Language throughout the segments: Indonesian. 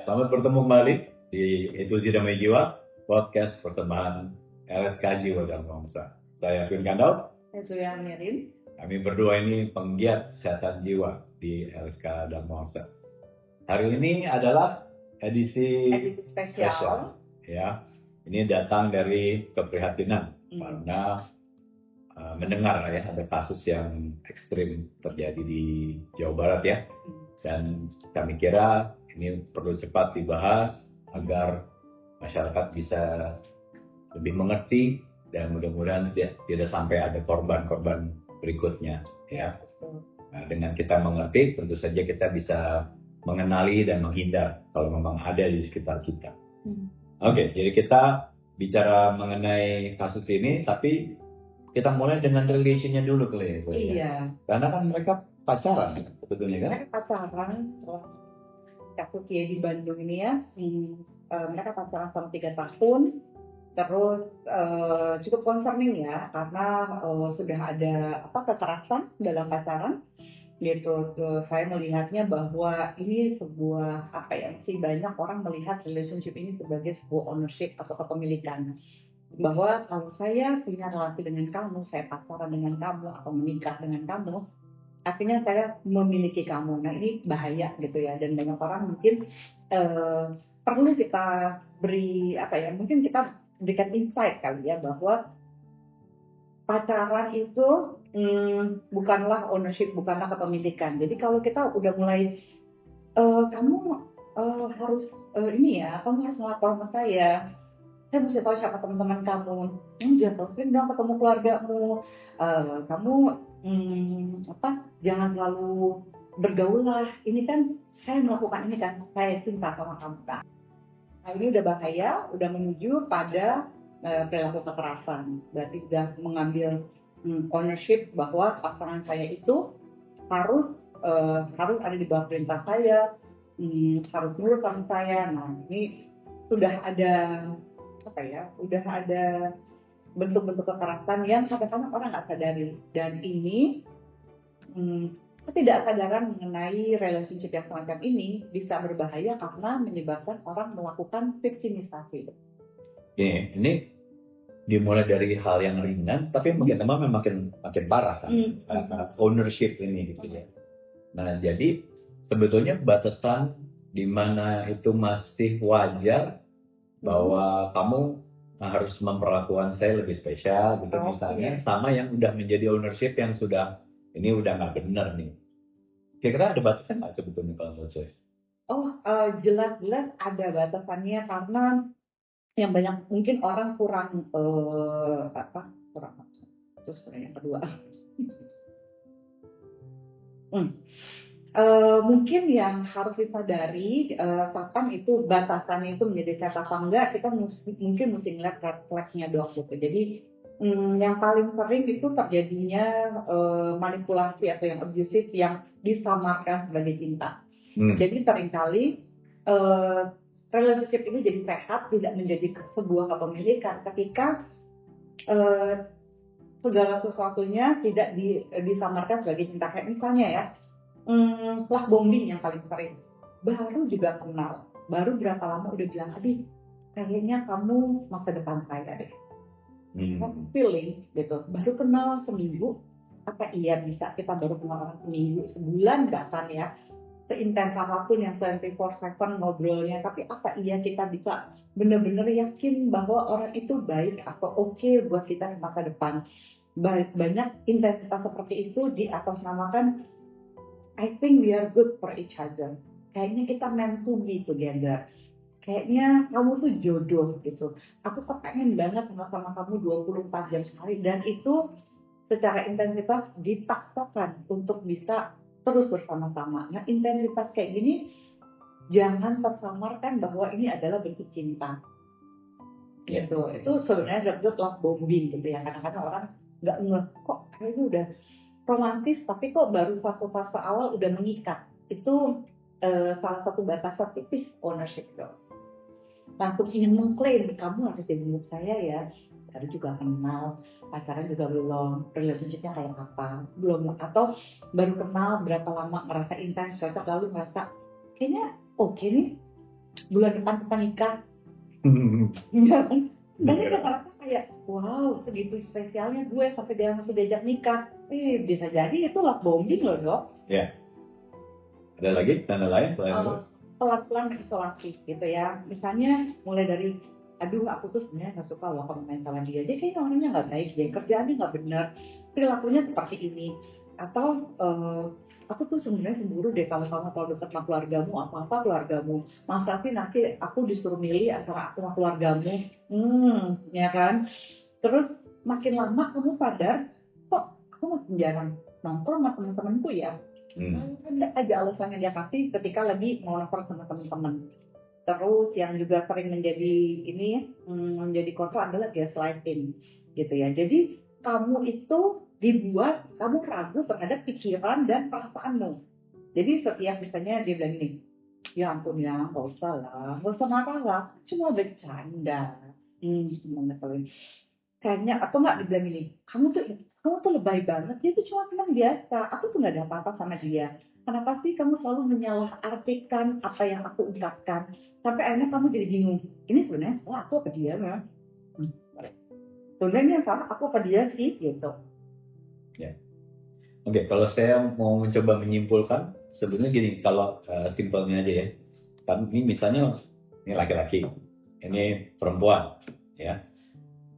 selamat bertemu kembali di Inklusi Damai Jiwa, podcast pertemuan LSK Jiwa dan Bangsa. Saya Vin Kandau. Saya Zoya Mirin. Kami berdua ini penggiat kesehatan jiwa di LSK dan Bangsa. Hari ini adalah edisi spesial. Ya, ini datang dari keprihatinan karena mendengar ya ada kasus yang ekstrim terjadi di Jawa Barat ya. Dan kami kira ini perlu cepat dibahas agar masyarakat bisa lebih mengerti dan mudah-mudahan tidak sampai ada korban-korban berikutnya ya. Nah, dengan kita mengerti tentu saja kita bisa mengenali dan menghindar kalau memang ada di sekitar kita. Oke, jadi kita bicara mengenai kasus ini tapi kita mulai dengan relationnya dulu kali ya. Iya. Karena kan mereka pacaran sebetulnya kan? Mereka pacaran. Kasus ya di Bandung ini ya, mereka pacaran selama 3 tahun, terus cukup concerning ya, karena sudah ada kekerasan dalam pacaran, gitu. Saya melihatnya bahwa ini sebuah masih banyak orang melihat relationship ini sebagai sebuah ownership atau kepemilikan, bahwa kalau saya punya relasi dengan kamu, saya pacaran dengan kamu atau menikah dengan kamu, artinya saya memiliki kamu. Nah ini bahaya gitu ya, dan banyak orang mungkin perlu kita beri mungkin kita berikan insight kali ya, bahwa pacaran itu bukanlah ownership, bukanlah kepemilikan. Jadi kalau kita udah mulai kamu harus kamu harus melapor sama saya mesti tahu siapa teman-teman kamu, jangan terus dong ketemu keluargamu, kamu jangan selalu bergaul lah, ini kan saya melakukan ini kan saya cinta sama kamu kan. Nah ini udah bahaya, udah menuju pada perilaku kekerasan, berarti udah mengambil ownership bahwa pasangan saya itu harus ada di bawah perintah saya, harus nurut sama saya. Nah ini sudah ada bentuk-bentuk kekerasan yang kadang-kadang orang nggak sadari, dan ini ketidaksadaran mengenai relationship yang semacam ini bisa berbahaya karena menyebabkan orang melakukan victimisasi. Ini dimulai dari hal yang ringan, tapi makin lama makin parah kan, ownership ini gitu ya. Nah jadi sebetulnya batasan di mana itu masih wajar bahwa kamu harus memperlakukan saya lebih spesial gitu misalnya, sama yang udah menjadi ownership yang sudah ini udah nggak benar nih. Kira-kira ada batasan nggak sebetulnya kalau menurut saya? Jelas-jelas ada batasannya, karena yang banyak mungkin orang kurang terus yang kedua mungkin yang harus disadari kapan itu batasannya itu menjadi sehat apa enggak, kita mungkin mesti ngeliat red flag-nya dong gitu. Jadi yang paling sering itu terjadinya manipulasi atau yang abusive yang disamarkan sebagai cinta. Jadi seringkali relationship ini jadi sehat, tidak menjadi sebuah kepemilikan ketika segala sesuatunya tidak disamarkan sebagai cinta. Kayak misalnya ya, love bombing yang paling sering. Baru juga kenal, baru berapa lama udah bilang, aduh kayaknya kamu masa depan saya deh. Feeling gitu, baru kenal seminggu, apa iya bisa kita baru kenal orang seminggu, sebulan bahkan ya, seintens apapun yang 24/7 ngobrolnya, tapi apa iya kita bisa benar-benar yakin bahwa orang itu baik atau oke buat kita di masa depan. Banyak intensitas seperti itu diatasnamakan I think we are good for each other. Kayaknya kita meant to be together. Kayaknya kamu tuh jodoh gitu. Aku kepengen banget sama kamu 24 jam sehari, dan itu secara intensitas dipaksakan untuk bisa terus bersama-sama. Nah intensitas kayak gini jangan tersamarkan bahwa ini adalah bentuk cinta. Gitu. Itu sebenarnya disebut love bombing gitu ya. Kadang-kadang orang nggak ngeh kok kayaknya udah romantis tapi kok baru fase-fase awal udah mengikat. Itu salah satu batasan tipis ownership dong. Langsung ingin mengklaim kamu harus jadi milik saya ya, baru juga kenal, pacaran juga belum, relationshipnya kayak apa belum, atau baru kenal berapa lama merasa intens cocok lalu merasa kayaknya oke nih, bulan depan kita nikah. Banyak yang merasa kayak, wow, segitu spesialnya gue sampai dia masih diajak nikah. Bisa jadi itu love bombing loh, Dok. Ya. Ada lagi tanda lain selain itu? Pelan-pelan mengisolasi gitu ya. Misalnya mulai dari, aduh aku tuh sebenarnya nggak suka loh kalau main sama dia. Dia kayaknya orangnya nggak baik deh, kerjaannya nggak benar, perilakunya seperti ini. Atau aku tuh sebenarnya cemburu deh kalau kamu terlalu dekat sama keluargamu, apa-apa keluargamu. Masa sih nanti aku disuruh milih antara aku sama keluargamu? Ya kan? Terus makin lama kamu sadar, kok aku makin jarang nongkrong sama teman-temanku ya. Ada aja alasan yang dia kasih ketika lagi mau nongkrong sama teman-teman. Terus yang juga sering menjadi menjadi kontrol adalah gaslighting gitu ya. Jadi kamu itu dibuat kamu ragu terhadap pikiran dan perasaanmu. Jadi setiap misalnya dia bilang gini, ya ampun ya, nggak usah lah, nggak usah marah lah, cuma bercanda. Ngeselin. Kayaknya atau nggak dibilang gini, kamu tuh lebay banget, dia tuh cuma teman biasa, aku tuh nggak ada apa-apa sama dia. Kenapa sih kamu selalu menyalahartikan apa yang aku ungkapkan sampai akhirnya kamu jadi bingung, ini sebenarnya salah aku apa dia ya? Sebenarnya salah aku apa dia sih gitu. Ya. Oke, kalau saya mau mencoba menyimpulkan, sebenarnya gini, kalau simpelnya aja ya, kan ini misalnya ini laki-laki, ini perempuan, ya,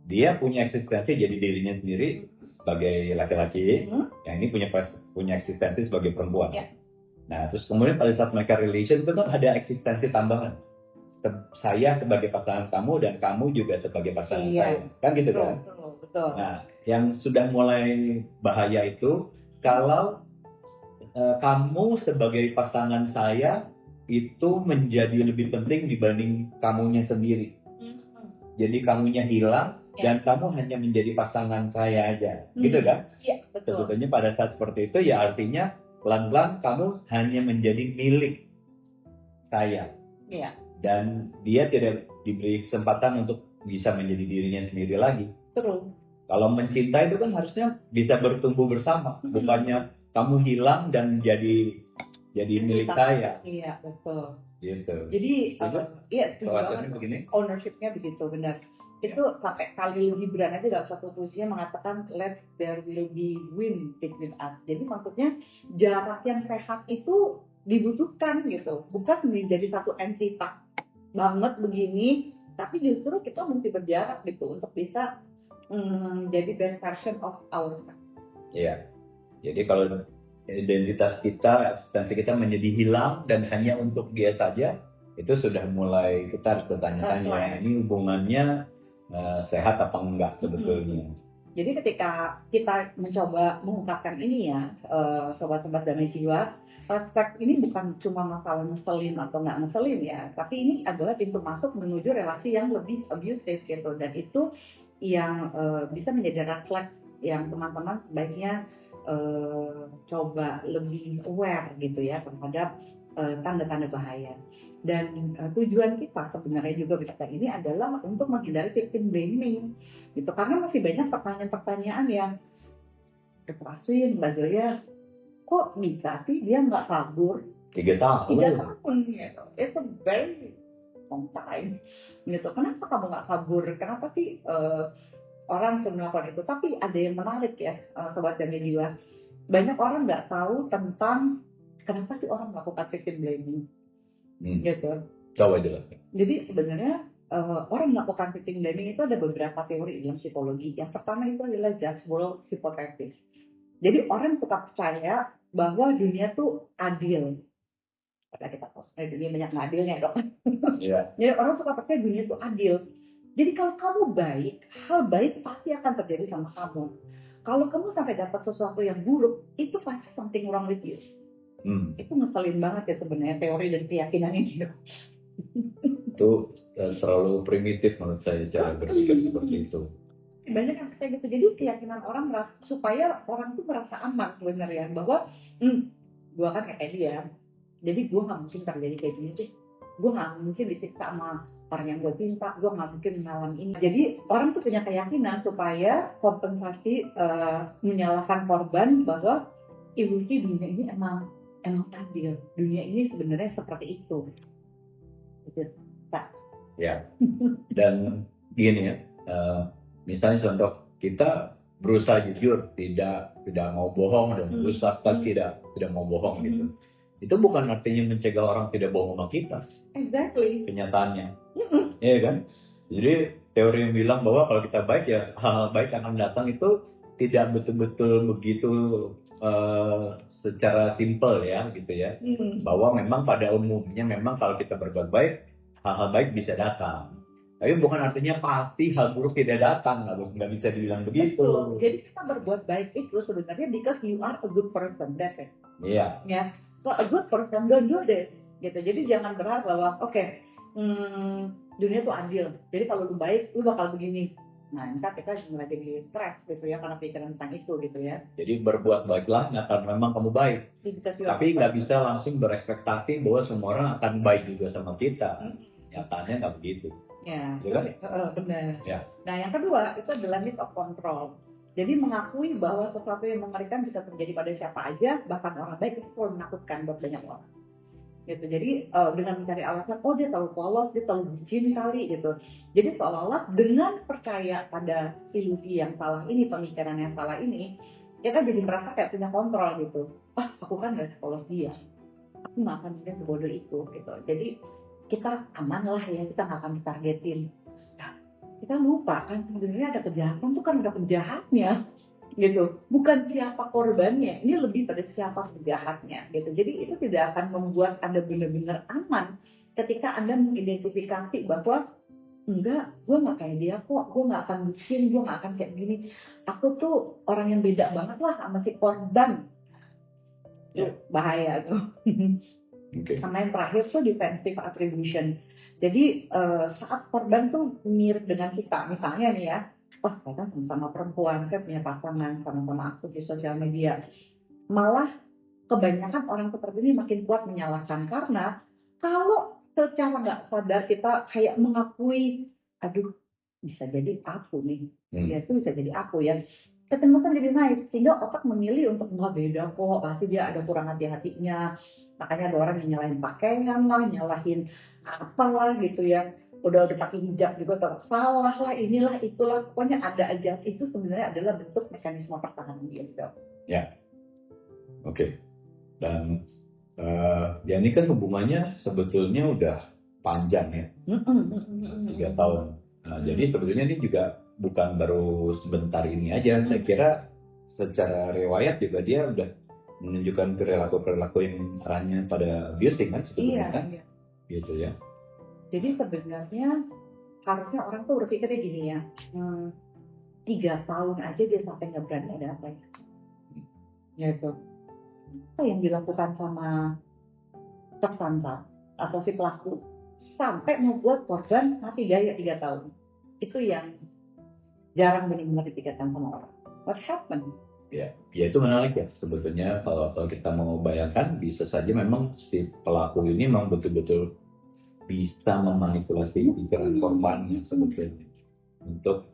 dia punya eksistensi jadi dirinya sendiri sebagai laki-laki, yang ini punya eksistensi sebagai perempuan. Ya. Nah, terus kemudian pada saat mereka relation itu kan ada eksistensi tambahan. Saya sebagai pasangan kamu dan kamu juga sebagai pasangan saya, kan gitu kan? Betul. Nah, yang sudah mulai bahaya itu kalau kamu sebagai pasangan saya itu menjadi lebih penting dibanding kamunya sendiri. Jadi kamunya hilang dan kamu hanya menjadi pasangan saya aja, gitu kan? Iya, betul. Sebetulnya pada saat seperti itu ya artinya pelan-pelan kamu hanya menjadi milik saya. Iya. Dan dia tidak diberi kesempatan untuk bisa menjadi dirinya sendiri lagi. Terus. Kalau mencinta itu kan harusnya bisa bertumbuh bersama, bukannya kamu hilang dan jadi milik saya. Iya, betul. Gitu. Jadi iya, begini. Ownership-nya begitu, benar. Itu sampai Khalil Gibran aja dalam satu puisinya mengatakan let there will be wind between us. Jadi maksudnya jarak yang sehat itu dibutuhkan gitu, bukan menjadi satu entitas banget begini, tapi justru kita mesti berjarak gitu untuk bisa jadi best version of ourselves. Iya. Jadi kalau identitas kita, eksistensi kita menjadi hilang dan hanya untuk dia saja, itu sudah mulai kita harus bertanya-tanya, ini hubungannya sehat apa enggak sebetulnya. Jadi ketika kita mencoba mengungkapkan ini ya, sobat-sobat damai jiwa, respect ini bukan cuma masalah ngeselin atau nggak ngeselin ya, tapi ini adalah pintu masuk menuju relasi yang lebih abusive gitu, dan itu yang bisa menjadi red flag yang teman-teman sebaiknya coba lebih aware gitu ya terhadap tanda-tanda bahaya. Dan tujuan kita sebenarnya juga berita ini adalah untuk menghindari victim blaming gitu, karena masih banyak pertanyaan-pertanyaan yang Aswin, Mbak Zoya, kok bisa sih dia nggak kabur 3 tahun gitu. It's a very long time gitu. Kenapa kamu nggak kabur? Kenapa sih orang sudah melakukan itu? Tapi ada yang menarik ya, sobat damai jiwa. Banyak orang nggak tahu tentang kenapa sih orang melakukan victim blaming. Gitu. Coba jelaskan. Jadi sebenarnya orang melakukan victim blaming itu ada beberapa teori dalam psikologi. Yang pertama itu adalah just world hypothesis. Jadi orang suka percaya bahwa dunia tuh adil. Padahal kita tahu dunia banyak nggak adilnya dok. Yeah. Jadi orang suka percaya dunia tuh adil. Jadi kalau kamu baik, hal baik pasti akan terjadi sama kamu. Kalau kamu sampai dapat sesuatu yang buruk, itu pasti something wrong with you. Itu ngeselin banget ya sebenarnya teori dan keyakinan ini. Itu terlalu primitif menurut saya cara berpikir seperti itu. Banyak yang kayak gitu. Jadi keyakinan orang supaya orang tuh merasa aman sebenarnya bahwa gue kan kayak dia, jadi gue nggak mungkin terjadi kayak gini sih. Gue nggak mungkin disiksa sama orang yang gue cinta, gue nggak mungkin mengalami ini. Jadi orang tuh punya keyakinan supaya kompensasi menyalahkan korban bahwa ilusi dunia ini emang adil. Dunia ini sebenarnya seperti itu. Gitu. Pak. Ya. Dan gini ya, misalnya contoh kita berusaha jujur, tidak mau bohong dan berusaha tidak mau bohong gitu. Itu bukan artinya mencegah orang tidak bohong sama kita. Exactly. Kenyataannya, ya kan? Jadi teori yang bilang bahwa kalau kita baik ya hal-hal baik akan datang itu tidak betul-betul begitu secara simpel ya gitu ya. Bahwa memang pada umumnya memang kalau kita berbuat baik hal-hal baik bisa datang. Tapi bukan artinya pasti hal buruk tidak datang, nggak bisa dibilang begitu. Betul. Jadi kita berbuat baik itu sebenarnya because you are a good person, that's it. Iya. Ya, so a good person don't do this, gitu. Jadi jangan berharap bahwa dunia itu adil. Jadi kalau lu baik, lu bakal begini. Nah, entar kita mulai jadi stres gitu ya karena pikiran tentang itu gitu ya. Jadi berbuat baiklah, karena memang kamu baik. Tapi nggak bisa langsung berekspektasi bahwa semua orang akan baik juga sama kita. Nyatanya nggak begitu. Ya, kan? Benar. Ya. Nah, yang kedua itu adalah need of control. Jadi mengakui bahwa sesuatu yang mengerikan bisa terjadi pada siapa aja, bahkan orang baik itu selalu menakutkan buat banyak orang. Gitu. Jadi dengan mencari alasan, oh dia terlalu polos, dia terlalu bucin kali gitu. Jadi seolah-olah dengan percaya pada ilusi yang salah ini, pemikiran yang salah ini, kita jadi merasa kayak punya kontrol gitu. Aku kan gak sepolos dia, aku nggak akan mungkin sebodoh itu gitu. Jadi kita aman lah ya, kita nggak akan ditargetin. Nah, kita lupa kan sebenarnya ada kejahatan tuh kan ada penjahatnya gitu, bukan siapa korbannya, ini lebih pada siapa penjahatnya gitu. Jadi itu tidak akan membuat Anda benar-benar aman ketika Anda mengidentifikasi bahwa enggak, gue nggak kayak dia kok, gue nggak akan bucin, gue nggak akan kayak gini, aku tuh orang yang beda banget lah sama si korban. Itu bahaya tuh. Okay. Sama yang terakhir tuh defensive attribution. Jadi saat korban tuh mirip dengan kita, misalnya nih ya, saya kan sama-sama perempuan, saya punya pasangan, sama-sama aktif di sosial media. Malah kebanyakan orang seperti ini makin kuat menyalahkan karena kalau secara nggak sadar kita kayak mengakui, aduh bisa jadi aku nih, dia tuh bisa jadi aku ya. Kecemasan jadi naik sehingga otak memilih untuk nggak beda kok, pasti dia ada kurang hati-hatinya. Makanya ada orang yang nyalahin pakaian lah, nyalahin apalah gitu ya. Udah pakai hijab juga tetap salah lah, inilah itulah, pokoknya ada aja. Itu sebenarnya adalah bentuk mekanisme pertahanan dia. Ya, oke. Dan ya ini kan hubungannya sebetulnya udah panjang ya, 3 tahun. Nah, jadi sebetulnya ini juga bukan baru sebentar ini aja. Saya kira secara riwayat juga dia udah menunjukkan perilaku yang arahnya pada abusing kan sebetulnya kan, gitu ya. Jadi sebenarnya harusnya orang tuh berpikirnya gini ya, 3 tahun aja dia sampai nggak berani ada apa ya, gitu. Apa yang dilakukan sama tersangka atau si pelaku sampai membuat korban mati gaya 3 tahun. Itu yang jarang benar-benar dipikirkan sama orang. What happened? Ya itu menarik ya sebetulnya. Kalau kita mau bayangkan, bisa saja memang si pelaku ini memang betul-betul bisa memanipulasi pikiran korbannya sebetulnya untuk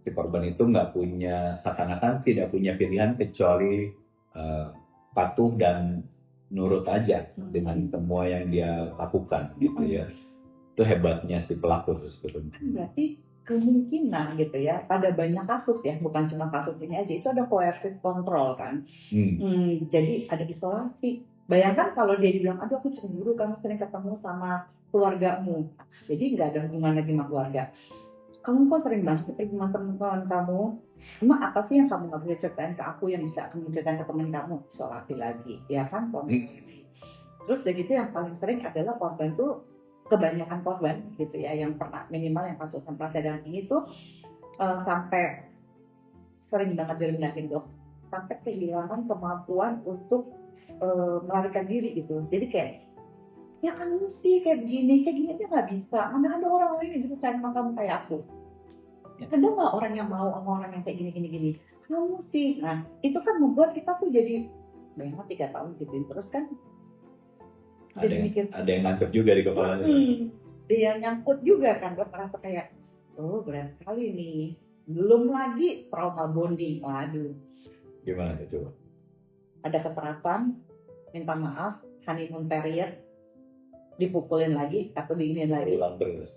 si korban itu nggak punya, seakan-akan tidak punya pilihan kecuali patuh dan nurut aja dengan semua yang dia lakukan gitu ya. Itu hebatnya si pelaku sebetulnya. Berarti kemungkinan gitu ya, pada banyak kasus ya, bukan cuma kasus ini aja, itu ada coercive control kan. Jadi ada isolasi. Bayangkan kalau dia bilang, aduh aku cemburu kamu sering ketemu sama keluargamu, jadi nggak ada hubungan lagi sama keluarga. Kamu kok sering banget ketemu sama teman-teman kamu, emang apa sih yang kamu nggak bisa ceritain ke aku yang bisa kamu ceritain ke teman kamu? Isolasi lagi, ya kan? Terus dari itu yang paling sering adalah korban tuh, kebanyakan korban gitu ya, yang pernah minimal yang kasus yang pernah saya dampingi itu sampai sering banget direndahin dok, sampai kehilangan kemampuan untuk melarikan diri gitu. Jadi kayak, ya kamu sih kayak gini aja nggak bisa, mana ada orang lain yang bisa sayang sama kamu kayak aku. Ada nggak orang yang mau sama orang yang kayak gini? Kamu sih. Nah itu kan membuat kita tuh jadi bayangkan 3 tahun gitu terus kan. Ada yang nancep juga di kepala. Dia nyangkut juga kan, gue merasa kayak, berat sekali nih. Belum lagi trauma bonding, waduh. Gimana itu coba? Ada kekerasan, minta maaf, honeymoon period, dipukulin lagi atau diinin lagi. Ulang terus.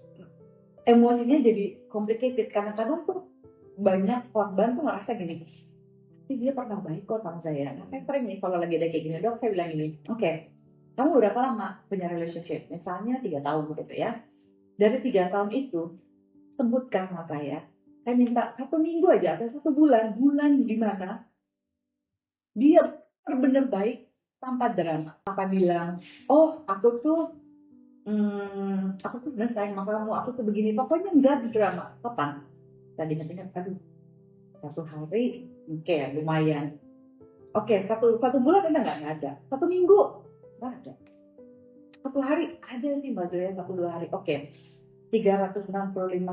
Emosinya jadi complicated. Kadang-kadang tuh banyak korban tuh ngerasa gini, dia pernah baik kok sama saya. Nah, saya sering nih kalau lagi ada kayak gini, dok saya bilang gini, oke, kamu berapa lama punya relationship? Misalnya 3 tahun gitu ya. Dari 3 tahun itu, sebutkan sama saya minta 1 minggu aja atau 1 bulan di mana dia benar-benar baik tanpa drama. Apa bilang, oh aku tuh benar sayang sama kamu, aku tuh begini, pokoknya enggak drama. Kapan? Tadi ingat, aduh 1 hari, oke, lumayan. Oke, satu bulan nggak ada. 1 minggu nggak ada. 1 hari ada sih Mbak Zoya, 1-2 hari. Oke, 365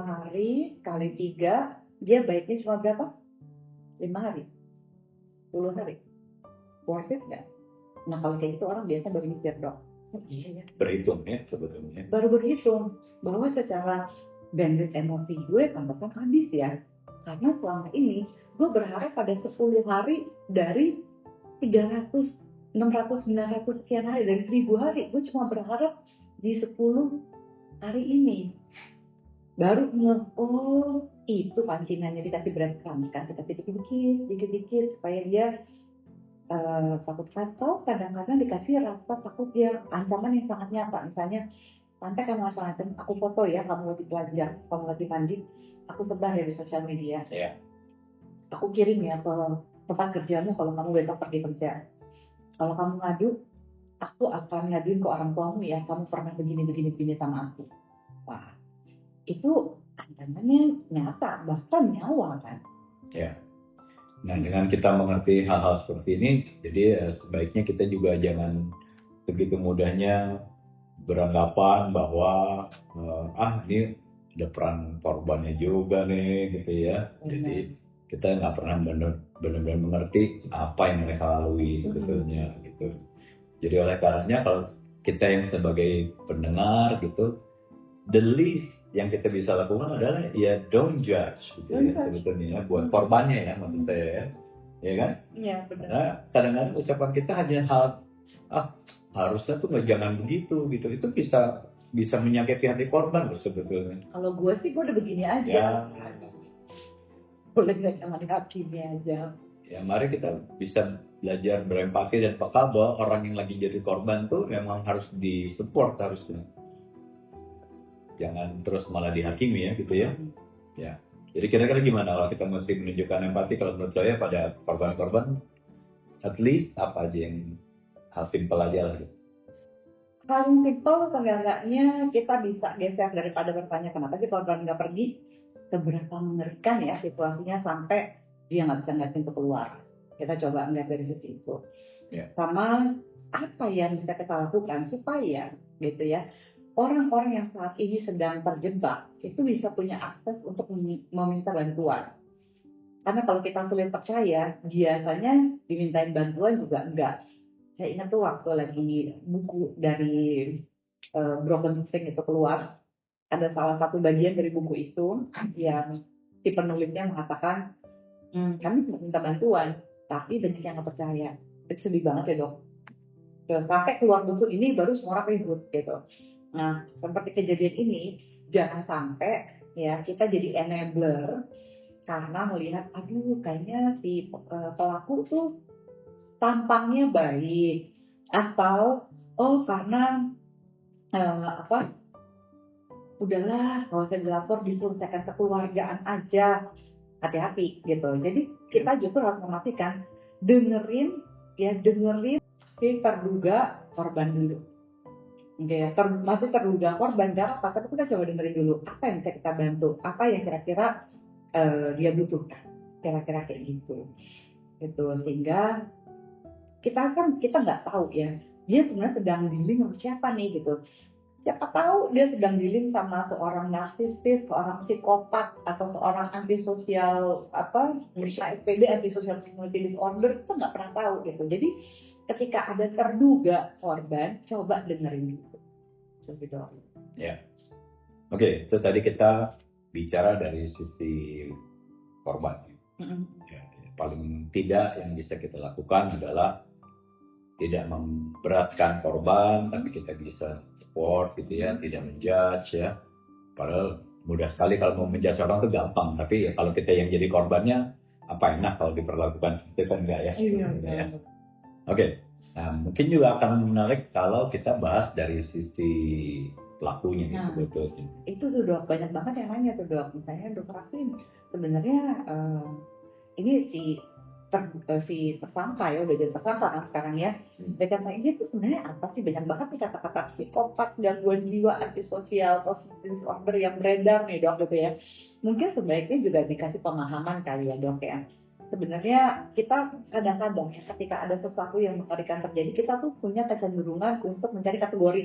hari kali 3, dia baiknya cuma berapa? 5 hari, 10 hari. Worth it nggak? Nah kalau kayak gitu orang biasanya baru mikir, dok. Oh, iya ya. Berhitung ya sebetulnya. Baru berhitung bahwa secara bandwidth emosi gue pantesan habis ya. Karena selama ini gue berharap pada 10 hari dari 300, 600, 900 sekian hari, dari 1000 hari, gue cuma berharap di 10 hari ini. Baru oh itu pancingannya, dikasih breadcrumbs kan, dikasih dikit-dikit supaya dia takut. Atau kadang-kadang dikasih rasa takut yang ancaman yang sangat nyata. Misalnya, sampai kamu macam-macam, aku foto ya, kamu lagi belajar, kamu lagi mandi, aku sebar ya di sosial media. Yeah. Aku kirim ya ke tempat kerjamu kalau kamu besok pergi kerja. Kalau kamu ngadu, aku akan ngaduin ke orang tuamu ya, kamu pernah begini sama aku. Wah, itu ancamannya nyata, bahkan nyawa kan. Ya. Nah, dengan kita mengerti hal-hal seperti ini, jadi sebaiknya kita juga jangan begitu mudahnya beranggapan bahwa ini ada peran korbannya juga nih gitu ya. Jadi kita nggak pernah benar-benar mengerti apa yang mereka lalui sebetulnya gitu. Jadi oleh karenanya kalau kita yang sebagai pendengar gitu, the least yang kita bisa lakukan adalah ya don't judge gitu ya sebetulnya buat korbannya ya maksud saya ya kan? Iya benar. Nah, kadang-kadang ucapan kita hanya hal harusnya tuh jangan begitu gitu, itu bisa menyakiti hati korban loh sebetulnya. Kalau gue sih gue udah begini aja. Ya. Boleh nggak jangan hakimi aja. Ya mari kita bisa belajar berempati dan peka bahwa orang yang lagi jadi korban tuh memang harus disupport harusnya. Jangan terus malah dihakimi ya gitu ya. Ya. Jadi kira-kira gimana kalau kita mesti menunjukkan empati? Kalau menurut saya pada korban-korban at least apa aja yang hal simpel aja lah gitu. Paling simpel seenggaknya kita bisa geser daripada bertanya kenapa sih korban nggak pergi, seberapa mengerikan ya situasinya sampai dia nggak bisa ngeliat pintu keluar. Kita coba ngeliat dari sisi itu. Yeah. Sama apa yang bisa kita lakukan supaya gitu ya orang-orang yang saat ini sedang terjebak itu bisa punya akses untuk meminta bantuan. Karena kalau kita sulit percaya, biasanya dimintain bantuan juga enggak. Saya ingat tuh waktu lagi buku dari Broken String itu keluar, ada salah satu bagian dari buku itu yang si penulisnya mengatakan, kami sudah minta bantuan, tapi banyak yang nggak percaya. Itu sedih banget ya dok. Sampai keluar buku ini baru semua orang ribut gitu. Nah, seperti kejadian ini, jangan sampai ya kita jadi enabler karena melihat, aduh kayaknya si pelaku tuh tampangnya baik, atau karena udahlah kalau saya dilapor diselesaikan kekeluargaan aja. Hati-hati gitu. Jadi kita justru harus memastikan dengerin si terduga korban dulu. Oke ya, masih terduga korban gak apa, tapi kita coba dengerin dulu apa yang bisa kita bantu, apa yang kira-kira dia butuhkan, kira-kira kayak gitu sehingga kita nggak tahu ya dia sebenarnya sedang dealing sama siapa nih gitu. Siapa tahu dia sedang dealing sama seorang narsistis, seorang psikopat, atau seorang antisosial SPD, antisocial personality disorder, kita nggak pernah tahu gitu. Jadi ketika ada terduga korban, coba dengerin gitu. Ya, oke. So tadi kita bicara dari sisi korban. Ya, paling tidak yang bisa kita lakukan adalah tidak memberatkan korban, tapi kita bisa support gitu ya, tidak menjudge ya. Padahal mudah sekali kalau mau menjudge orang tuh gampang, tapi ya kalau kita yang jadi korbannya, apa enak kalau diperlakukan seperti itu kan enggak ya? Iya. Ya. Oke, nah mungkin juga akan menarik kalau kita bahas dari sisi pelakunya nih sebetulnya. Itu tuh Dok, banyak banget yang nanya tuh Dok, misalnya Dokter Asin sebenarnya ini si tersangka ya, udah jadi tersangka kan sekarang ya. Mereka ini tuh sebenarnya apa sih, banyak banget nih kata-kata psikopat, gangguan jiwa, antisosial, personality disorder yang beredar nih Dok gitu ya. Mungkin sebaiknya juga dikasih pemahaman kali ya Dok ya. Sebenarnya kita kadang-kadang ya ketika ada sesuatu yang mengerikan terjadi, kita tuh punya kecenderungan untuk mencari kategori.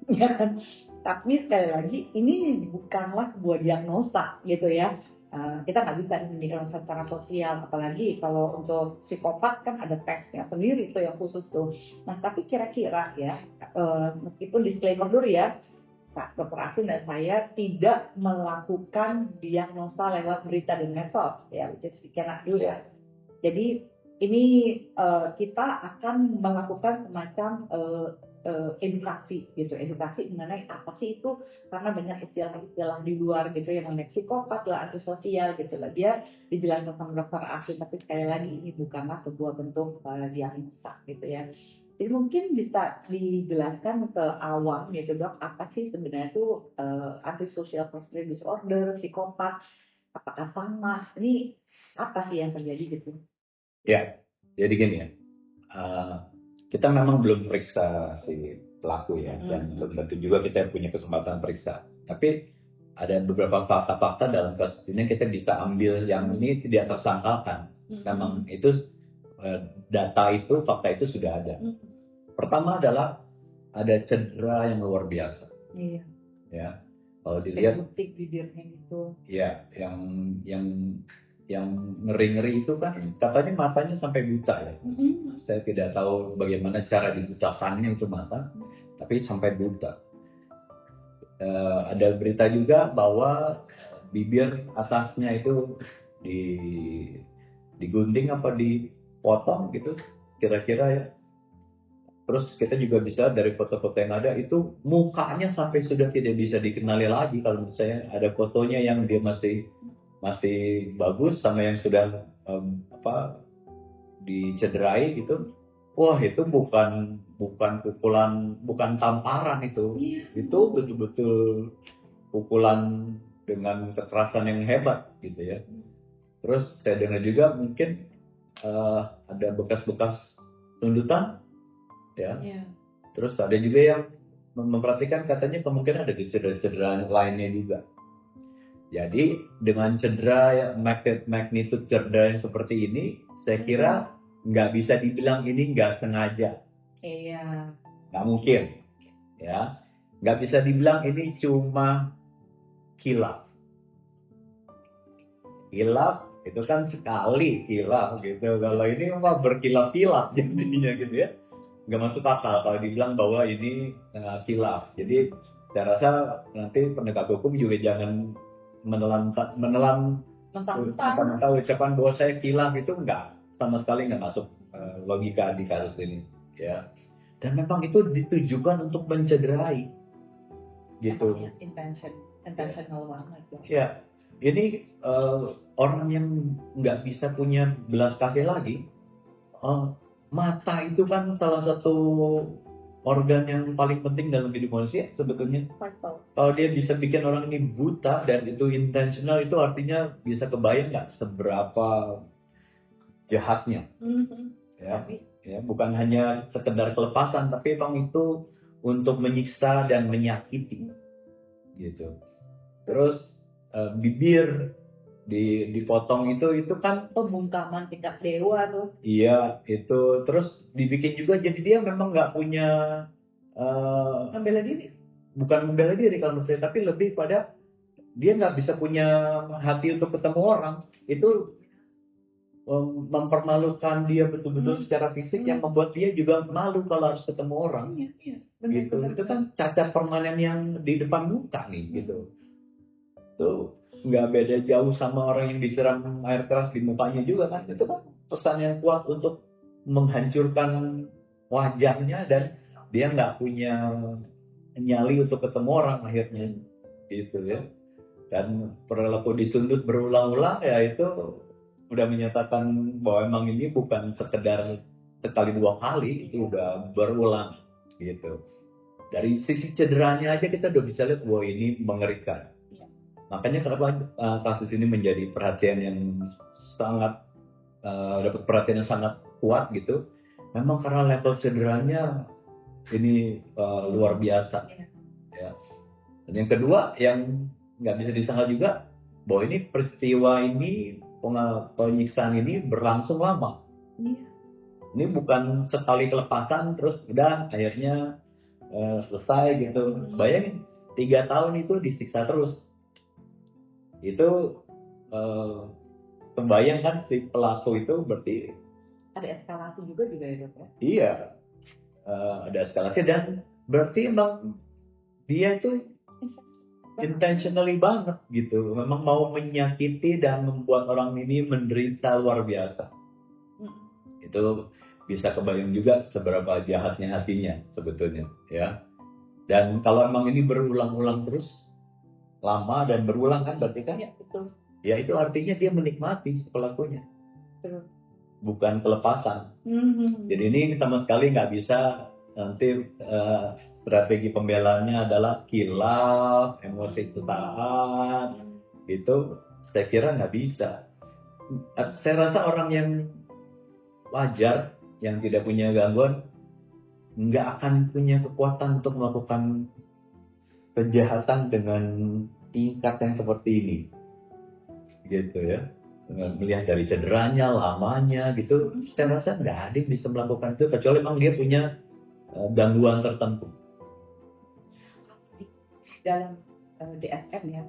Ya kan? Tapi sekali lagi ini bukanlah sebuah diagnosa gitu ya. Kita nggak bisa mendiagnosa secara sosial, apalagi kalau untuk psikopat kan ada tesnya sendiri tuh yang khusus tuh. Nah tapi kira-kira ya, meskipun disclaimer dulu ya, Kak Dr. Asin dan saya tidak melakukan diagnosa lewat berita dan medsos ya, which is we cannot do that. Jadi ini kita akan melakukan semacam edukasi gitu, edukasi mengenai apa sih itu, karena banyak istilah-istilah di luar gitu yang mengenai psikopat lah, antisosial gitu lah, dia dijelaskan sama Dokter Asin, tapi sekali lagi ini bukanlah sebuah bentuk diagnosa gitu ya. Jadi mungkin bisa dijelaskan ke awam gitu Dok, apa sih sebenarnya itu antisocial personality disorder, psikopat, apakah sama, ini apa sih yang terjadi gitu? Ya, jadi gini ya. Kita memang belum periksa si pelaku ya, dan belum tentu juga kita punya kesempatan periksa. Tapi ada beberapa fakta-fakta dalam kasus ini kita bisa ambil yang ini tidak tersangkakan. Memang itu data itu, fakta itu sudah ada. Pertama adalah ada cedera yang luar biasa. Iya. Ya, kalau dilihat. Butik bibirnya itu. Ya, yang ngeri-ngeri itu kan katanya matanya sampai buta ya. Saya tidak tahu bagaimana cara dibutakannya itu mata, tapi sampai buta. Ada berita juga bahwa bibir atasnya itu digunting apa dipotong gitu, kira-kira ya. Terus kita juga bisa dari foto-foto yang ada itu mukanya sampai sudah tidak bisa dikenali lagi. Kalau menurut saya ada fotonya yang dia masih bagus sama yang sudah dicederai gitu. Wah, itu bukan pukulan, bukan tamparan itu. Itu betul-betul pukulan dengan kekerasan yang hebat gitu ya. Terus saya dengar juga mungkin ada bekas-bekas tuntutan ya. Terus ada juga yang memperhatikan katanya kemungkinan ada cedera-cedera lainnya juga. Jadi dengan cedera magnitude cedera yang seperti ini, saya kira nggak bisa dibilang ini nggak sengaja. Iya. Nggak mungkin, ya. Nggak bisa dibilang ini cuma kilaf. Kilaf itu kan sekali kilaf gitu. Kalau ini mah berkilaf-kilaf jadinya gitu ya. Nggak masuk akal kalau dibilang bahwa ini kilaf. Jadi saya rasa nanti penegak hukum juga jangan menelan ucapan bahwa saya kilaf, itu enggak, sama sekali nggak masuk logika di kasus ini ya. Dan memang itu ditujukan untuk mencederai gitu. Intentional banget ya. Ini orang yang nggak bisa punya belas kasih lagi. Mata itu kan salah satu organ yang paling penting dalam hidup manusia sebetulnya. Kalau dia bisa bikin orang ini buta dan itu intentional, itu artinya bisa kebayang nggak seberapa jahatnya. Ya, bukan hanya sekedar kelepasan, tapi emang itu untuk menyiksa dan menyakiti gitu. Terus bibir dipotong itu kan pembungkaman tingkat dewa tuh. Iya, itu terus dibikin juga jadi dia memang nggak punya membela diri. Bukan membela diri kalau menurut saya, tapi lebih pada dia nggak bisa punya hati untuk ketemu orang. Itu mempermalukan dia betul-betul secara fisik, yang membuat dia juga malu kalau harus ketemu orang. Gitu. Itu kan cacat permanen yang di depan muka nih gitu. Tuh nggak beda jauh sama orang yang disiram air keras di mukanya juga kan. Itu kan pesan yang kuat untuk menghancurkan wajahnya, dan dia nggak punya nyali untuk ketemu orang akhirnya, gitu ya. Dan perilaku disundut berulang-ulang ya itu udah menyatakan bahwa emang ini bukan sekedar sekali dua kali, itu udah berulang gitu. Dari sisi cederanya aja kita udah bisa lihat bahwa ini mengerikan. Makanya kenapa kasus ini menjadi perhatian yang sangat dapat perhatian yang sangat kuat gitu. Memang karena level cederanya ini luar biasa. Ya. Dan yang kedua yang nggak bisa disangkal juga bahwa ini peristiwa ini penyiksaan ini berlangsung lama. Ini bukan sekali kelepasan terus udah akhirnya selesai gitu. Bayangin 3 tahun itu disiksa terus. Itu kebayang kan si pelaku itu berarti ada eskalasi juga ya dok ya? Iya, ada eskalasi dan berarti emang dia itu intentionally banget gitu, memang mau menyakiti dan membuat orang ini menderita luar biasa. Itu bisa kebayang juga seberapa jahatnya hatinya sebetulnya ya. Dan kalau emang ini berulang-ulang terus lama dan berulang kan berarti kan ya, betul. Ya itu artinya dia menikmati si pelakunya, bukan kelepasan. Jadi ini sama sekali nggak bisa nanti strategi pembelaannya adalah kilaf, emosi sesaat, itu saya kira nggak bisa. Saya rasa orang yang wajar, yang tidak punya gangguan, nggak akan punya kekuatan untuk melakukan kejahatan dengan tingkat yang seperti ini, gitu ya. Dengan melihat dari cederanya, lamanya, gitu, saya rasa nggak ada yang bisa melakukan itu kecuali memang dia punya gangguan tertentu. Dalam DSM ya,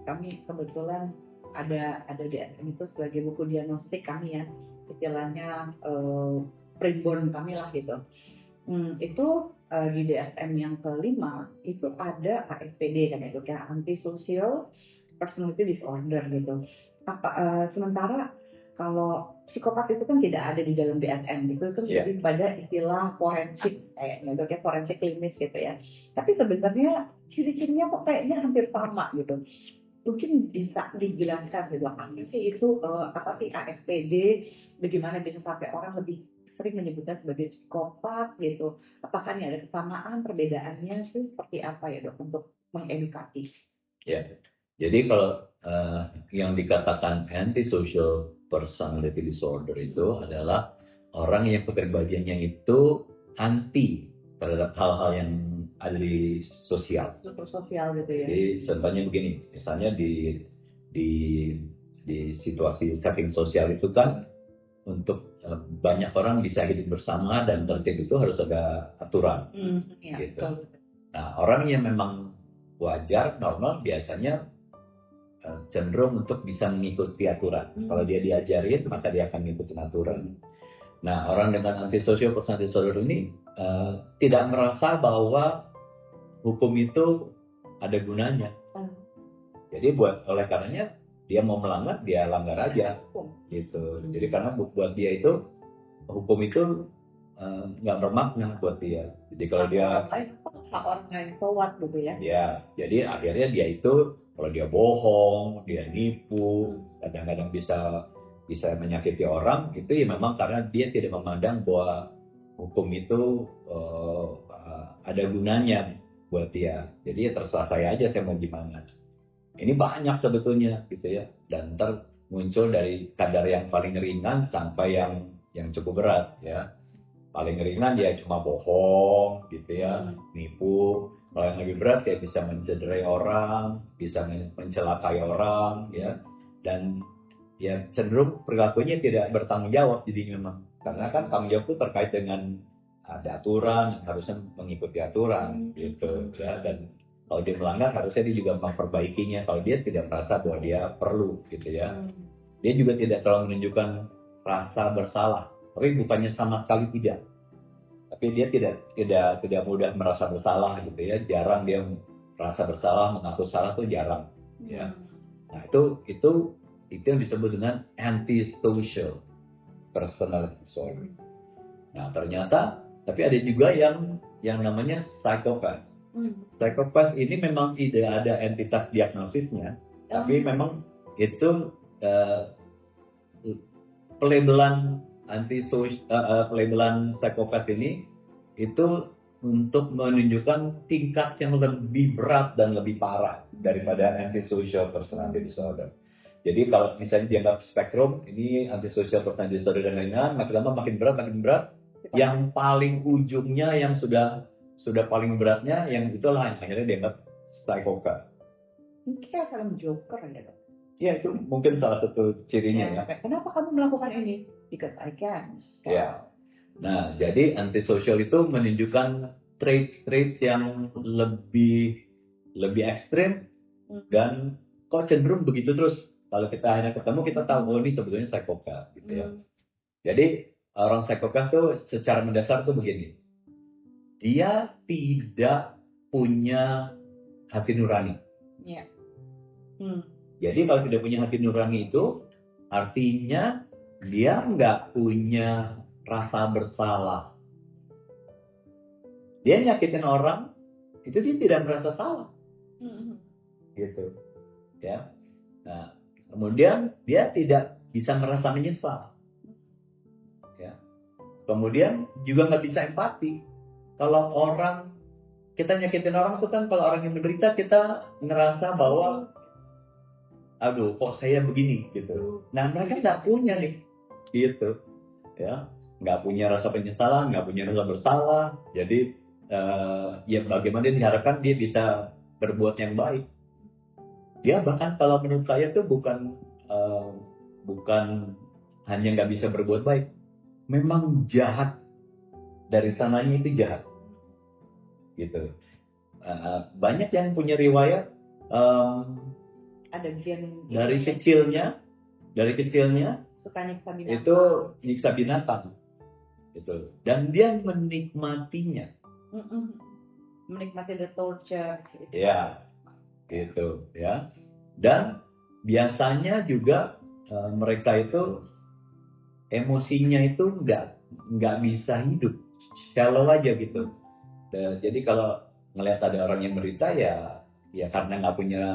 kami kebetulan ada DSM itu sebagai buku diagnostik kami ya, istilahnya primbon kami lah gitu. Itu di DSM yang kelima itu ada ASPD kan itu kayak antisocial personality disorder gitu. Sementara kalau psikopat itu kan tidak ada di dalam DSM gitu, itu lebih pada istilah forensik kayaknya, kayak forensik klinis gitu ya. Tapi sebenarnya ciri-cirinya kok kayaknya hampir sama gitu. Mungkin bisa dijelaskan gitu, apa sih itu apa sih ASPD, bagaimana bisa sampai orang lebih sering menyebutnya sebagai psikopat gitu. Apakah ini ada kesamaan, perbedaannya sih seperti apa ya dok untuk mengedukasi? Ya, jadi kalau yang dikatakan antisocial personality disorder itu adalah orang yang kepribadiannya itu anti terhadap hal-hal yang ada di sosial. Super sosial gitu ya. Jadi contohnya begini, misalnya di situasi setting sosial itu kan untuk banyak orang bisa hidup bersama dan tertib itu harus ada aturan. Ya, gitu. betul. Nah, orang yang memang wajar, normal biasanya cenderung untuk bisa mengikuti aturan. Kalau dia diajarin, maka dia akan mengikuti aturan. Nah, orang dengan antisocial personality disorder ini tidak merasa bahwa hukum itu ada gunanya. Jadi oleh karenanya dia mau melanggar, dia langgar aja, gitu. Jadi karena buat dia itu hukum itu nggak bermakna buat dia. Jadi kalau dia orang lain tolak gitu ya. Ya, jadi akhirnya dia itu kalau dia bohong, dia nipu, kadang-kadang bisa menyakiti orang, itu ya memang karena dia tidak memandang bahwa hukum itu ada gunanya buat dia. Jadi ya terserah saya aja, saya mau gimana. Ini banyak sebetulnya gitu ya, dan muncul dari kadar yang paling ringan sampai yang cukup berat ya. Paling ringan dia cuma bohong gitu ya, nipu. Kalau yang lebih berat ya bisa mencederai orang, bisa mencelakai orang ya, dan ya cenderung perilakunya tidak bertanggung jawab jadi memang, karena kan tanggung jawab itu terkait dengan ada aturan, harusnya mengikuti aturan gitu ya, dan kalau dia melanggar harusnya dia juga memperbaikinya kalau dia tidak merasa bahwa dia perlu gitu ya. Dia juga tidak terlalu menunjukkan rasa bersalah, tapi bukannya sama sekali tidak. Tapi dia tidak mudah merasa bersalah gitu ya, jarang dia merasa bersalah, mengaku salah tuh jarang ya. Nah itu yang disebut dengan antisocial personality disorder. Nah ternyata tapi ada juga yang namanya psychopath. Psikopat ini memang tidak ada entitas diagnosisnya, tapi memang itu pelabelan pelabelan psikopat ini itu untuk menunjukkan tingkat yang lebih berat dan lebih parah daripada antisocial personality disorder. Jadi kalau misalnya dianggap spektrum, ini antisocial personality disorder dan lain-lain, makin lama makin berat. Yang paling ujungnya yang sudah paling beratnya, yang itulah yang akhirnya dianggap psikopat. Mungkin kayak film Joker ya, dok? Ya, itu mungkin salah satu cirinya ya. Kenapa kamu melakukan ini? Because I can. Ya. Nah, jadi antisocial itu menunjukkan traits yang lebih ekstrim dan kok cenderung begitu terus. Kalau kita hanya ketemu, kita tahu oh ini sebetulnya psikopat gitu ya. Jadi orang psikopat tuh secara mendasar tuh begini. Dia tidak punya hati nurani. Yeah. Jadi kalau tidak punya hati nurani itu artinya dia nggak punya rasa bersalah. Dia nyakitin orang itu dia tidak merasa salah. Gitu. Ya. Nah, kemudian dia tidak bisa merasa menyesal. Ya. Kemudian juga nggak bisa empati. Kalau orang kita nyakitin orang itu kan, kalau orang yang menderita kita ngerasa bahwa aduh kok saya begini gitu. Nah mereka nggak punya nih gitu ya, nggak punya rasa penyesalan, nggak punya rasa bersalah. Jadi ya bagaimana diharapkan dia bisa berbuat yang baik. Dia bahkan kalau menurut saya tuh bukan hanya nggak bisa berbuat baik, memang jahat, dari sananya itu jahat gitu. Banyak yang punya riwayat ada gen dari kecilnya suka nyiksa binatang. Itu nyiksa binatang gitu, dan dia menikmatinya. Menikmati the torture gitu. Ya gitu ya. Dan biasanya juga mereka itu emosinya itu nggak bisa hidup, shallow aja gitu. Jadi kalau ngelihat ada orang yang menderita ya karena nggak punya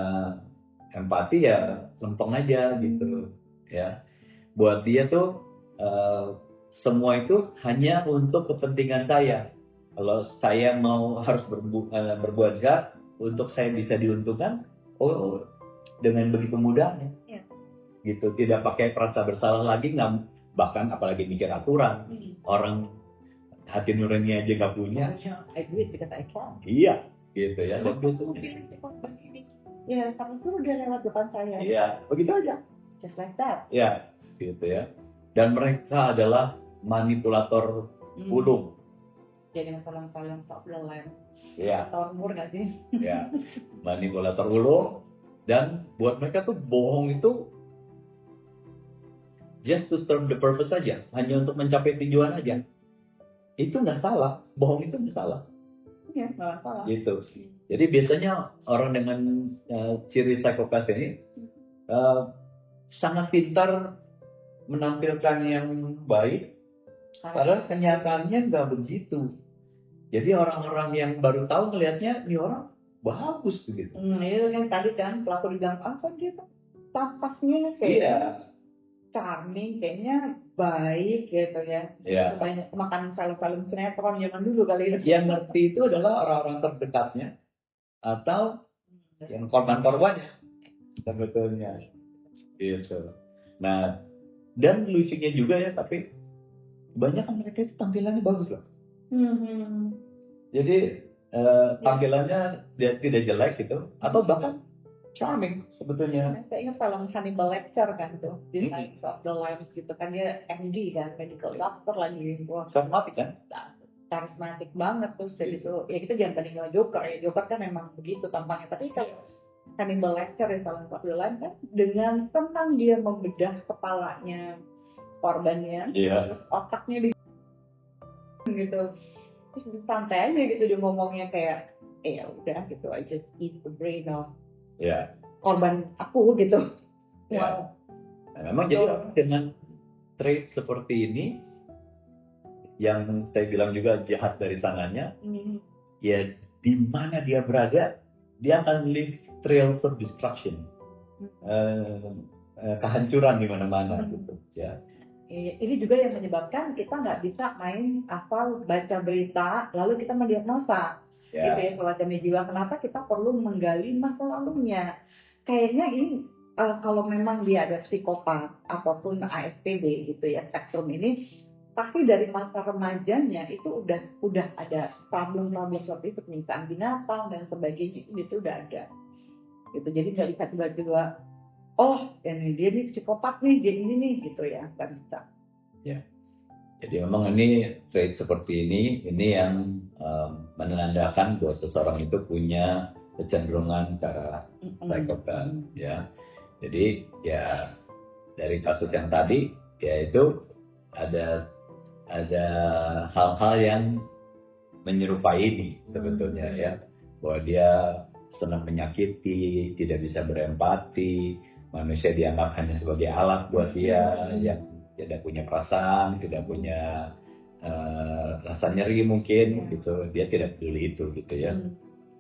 empati ya lempeng aja gitu ya. Buat dia tuh semua itu hanya untuk kepentingan saya. Kalau saya mau harus berbuat jahat untuk saya bisa diuntungkan, oh dengan begitu mudahnya, gitu, tidak pakai perasa bersalah lagi, nggak, bahkan apalagi mikir aturan. Orang hati nurani aja nggak punya. I do it because I can. Iya, gitu ya. Dan ya, sama suruh udah lewat depan saya. Iya, begitu aja. Just like that. Ya, gitu ya. Dan mereka adalah manipulator ulung. Jadi film-film sok belum. Iya. Tahun umur nggak sih? Ya, manipulator ulung. Dan buat mereka tuh bohong itu just to serve the purpose saja, hanya untuk mencapai tujuan aja. Itu nggak salah, bohong itu nggak salah. Iya, nggak salah. Gitu. Jadi biasanya orang dengan ciri psikopat ini sangat pintar menampilkan yang baik, padahal kenyataannya nggak begitu. Jadi orang-orang yang baru tahu ngelihatnya ini orang bagus gitu. Itu yang tadi kan pelaku bilang apa dia tuh tampaknya kayak charming, kayaknya baik gitu ya. Banyak makan film-film sinetron zaman dulu kali itu. Yang ngerti itu adalah orang-orang terdekatnya atau yang korban-korbannya sebetulnya. Gitu. Nah, dan lucunya juga ya, tapi banyak kan mereka itu tampilannya bagus loh. Jadi tampilannya dia tidak jelek gitu, atau bahkan charming sebetulnya. Saya ingat film Hannibal Lecter kan tuh, Designs of the Lambs gitu kan, dia MD kan, medical doctor lagi. Karismatik kan? Karismatik banget tuh. Jadi tuh ya kita jangan bandingin sama Joker ya. Joker kan memang begitu tampangnya, tapi kalau Hannibal Lecter di Silence of the Lambs kan dengan tenang dia membedah kepalanya korbannya, terus otaknya di gitu, terus santai aja gitu dia ngomongnya kayak ya udah gitu, I just eat the brain of korban aku gitu. Nah, memang jadi orang dengan trait seperti ini yang saya bilang juga jahat dari tangannya, ya di mana dia berada, dia akan leave trails of destruction, kehancuran di mana-mana gitu ya. Ini juga yang menyebabkan kita nggak bisa main asal baca berita lalu kita mendiagnosa gitu ya kalau damai jiwa. Kenapa kita perlu menggali masa lalunya? Kayaknya ini kalau memang dia ada psikopat ataupun ASPD gitu ya, spektrum ini pasti dari masa remajanya itu udah ada problem-problem seperti itu, penyiksaan binatang dan sebagainya, itu udah ada gitu. Jadi nggak bisa tiba-tiba oh ini dia nih psikopat nih, dia ini nih gitu ya, nggak bisa ya. Jadi memang ini trait seperti ini yang menandakan bahwa seseorang itu punya kecenderungan ke arah psikopat ya. Jadi ya dari kasus yang tadi ya itu ada hal-hal yang menyerupai ini sebetulnya ya, bahwa dia senang menyakiti, tidak bisa berempati, manusia dianggap hanya sebagai alat buat dia yang tidak punya perasaan, tidak punya rasa nyeri mungkin gitu, dia tidak peduli itu gitu ya.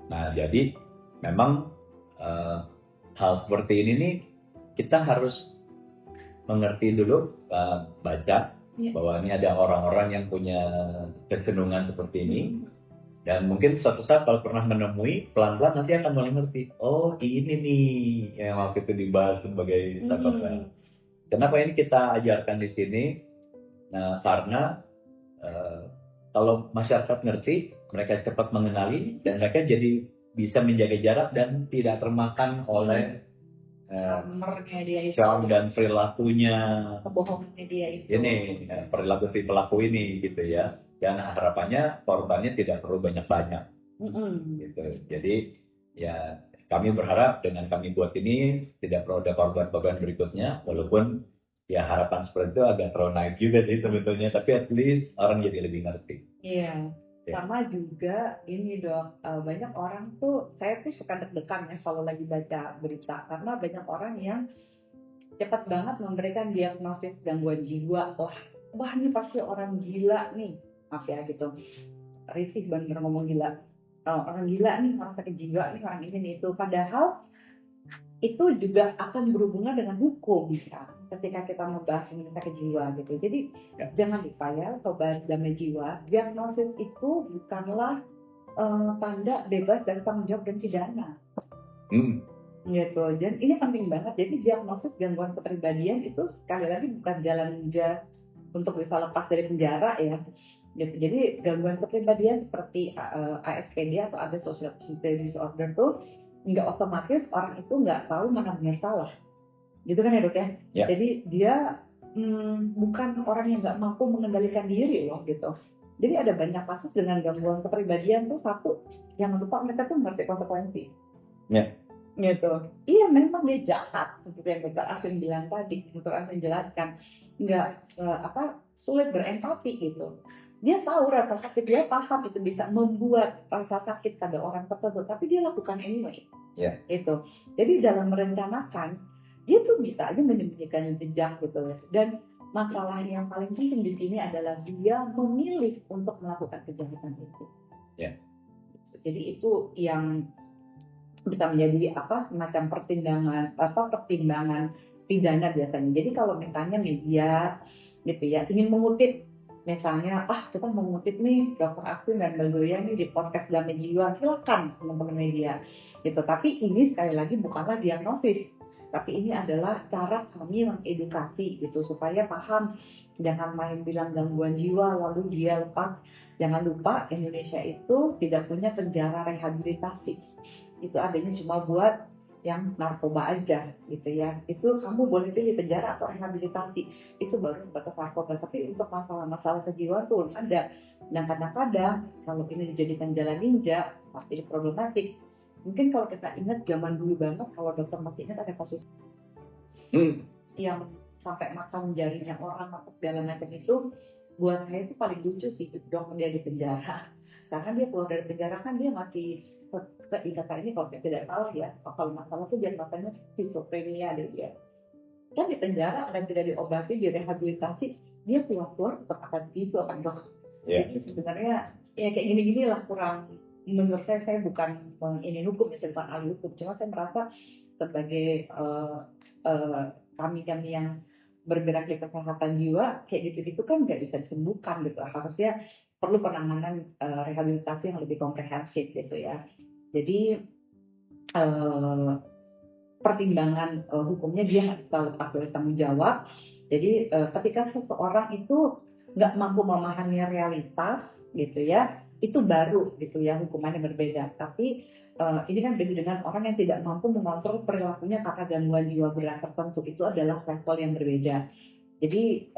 Nah jadi memang hal seperti ini nih kita harus mengerti dulu, baca bahwa ini ada orang-orang yang punya kecenderungan seperti ini, dan mungkin suatu saat kalau pernah menemui, pelan-pelan nanti akan mulai ngerti, oh ini nih yang waktu itu dibahas sebagai psikopat. Kenapa ini kita ajarkan di sini? Nah, karena kalau masyarakat ngerti, mereka cepat mengenali dan mereka jadi bisa menjaga jarak dan tidak termakan oleh charm dan perilakunya, kebohongannya dia itu. Ini perilaku si pelaku ini gitu ya. Dan harapannya korbannya tidak perlu banyak-banyak. Gitu. Jadi ya kami berharap dengan kami buat ini tidak perlu ada korban-korban berikutnya, walaupun ya harapan seperti itu agak terlalu naik juga sih sebetulnya, tapi at least orang jadi lebih ngerti. Iya. Sama juga ini Dok, banyak orang tuh, saya tuh suka deg-degan ya kalau lagi baca berita, karena banyak orang yang cepat banget memberikan diagnosis gangguan jiwa. Wah ini pasti orang gila nih, maaf ya gitu, risih bener ngomong gila, orang gila nih, orang sakit jiwa nih, orang ini nih itu. Padahal itu juga akan berhubungan dengan hukum ya, ketika kita membahas mengenai sakit jiwa gitu. Jadi jangan lupa ya sobat damai jiwa, diagnosis itu bukanlah tanda bebas dari tanggung jawab dan pidana. Gitu. Dan ini penting banget. Jadi diagnosis gangguan kepribadian itu sekali lagi bukan jalan ninja untuk bisa lepas dari penjara ya. Gitu. Jadi gangguan kepribadian seperti ASPD atau Antisocial Personality Disorder tuh nggak otomatis orang itu nggak tahu mana benar salah, gitu kan ya Dok ya? Jadi dia bukan orang yang nggak mampu mengendalikan diri loh gitu. Jadi ada banyak kasus dengan gangguan kepribadian tuh, satu yang lupa mereka tuh ngerti konsekuensi. Gitu. Iya memang dia jahat seperti yang Dr. Aswin bilang tadi, Dr. Aswin jelaskan, nggak sulit berempati gitu. Dia tahu rasa sakit, dia paham itu bisa membuat rasa sakit pada orang tersebut, tapi dia lakukan anyway. Itu. Jadi dalam merencanakan, dia tuh bisa aja menyembunyikan jejak gitu. Dan masalah yang paling penting di sini adalah dia memilih untuk melakukan kejahatan itu. Jadi itu yang bisa menjadi semacam pertimbangan pidana biasanya. Jadi kalau misalnya media gitu ya ingin mengutip, misalnya kita mengutip nih Dr. Aswin dan Mbak Zoya nih di podcast Damai Jiwa, silakan teman-teman media gitu. Tapi ini sekali lagi bukanlah diagnosis, tapi ini adalah cara kami mengedukasi gitu supaya paham, jangan main bilang gangguan jiwa lalu dia lepas. Jangan lupa Indonesia itu tidak punya penjara rehabilitasi, itu adanya cuma buat yang narkoba aja gitu ya. Itu kamu boleh pilih penjara atau rehabilitasi, itu baru sebatas narkoba. Tapi untuk masalah-masalah kejiwaan tuh ada. Dan kadang-kadang kalau ini dijadikan jalan ninja pasti problematik. Mungkin kalau kita ingat zaman dulu banget, kalau dokter masih ingat ada kasus yang sampai makan jarinya orang atau segala macam itu, buat saya itu paling lucu sih dok, dia di penjara. Karena dia keluar dari penjara kan dia masih seingat ini, kalau saya tidak salah ya, kalau masalah itu dia katanya skizofrenia dia. Kan di penjara dan tidak diobati, direhabilitasi, dia keluar tetap akan gitu kan dok. Jadi sebenarnya ya kayak gini-gini lah kurang menurut saya bukan ini hukum, saya bukan ahli hukum, cuma saya merasa sebagai kami yang bergerak di kesehatan jiwa kayak gitu kan nggak bisa disembuhkan gitu, harusnya perlu penanganan rehabilitasi yang lebih komprehensif gitu ya. Jadi pertimbangan hukumnya dia nggak bisa lepas dari tanggung jawab. Jadi ketika seseorang itu nggak mampu memahami realitas gitu ya, itu baru gitu ya hukumannya berbeda. Tapi ini kan beda dengan orang yang tidak mampu mengontrol perilakunya karena gangguan jiwa berat tertentu, itu adalah level yang berbeda. Jadi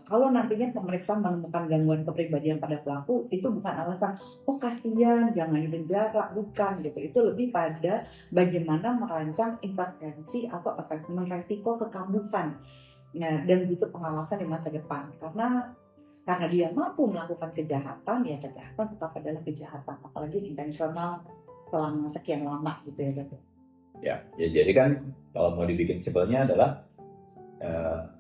kalau nantinya pemeriksaan menemukan gangguan kepribadian pada pelaku, itu bukan alasan oh kasihan jangan dipenjara, bukan gitu. Itu lebih pada bagaimana merancang intervensi atau assessment resiko kekambuhan, dan butuh pengawasan di masa depan. Karena dia mampu melakukan kejahatan, ya kejahatan tetap adalah kejahatan, apalagi intensional selama sekian lama gitu ya. Ya jadi kan kalau mau dibikin simpelnya adalah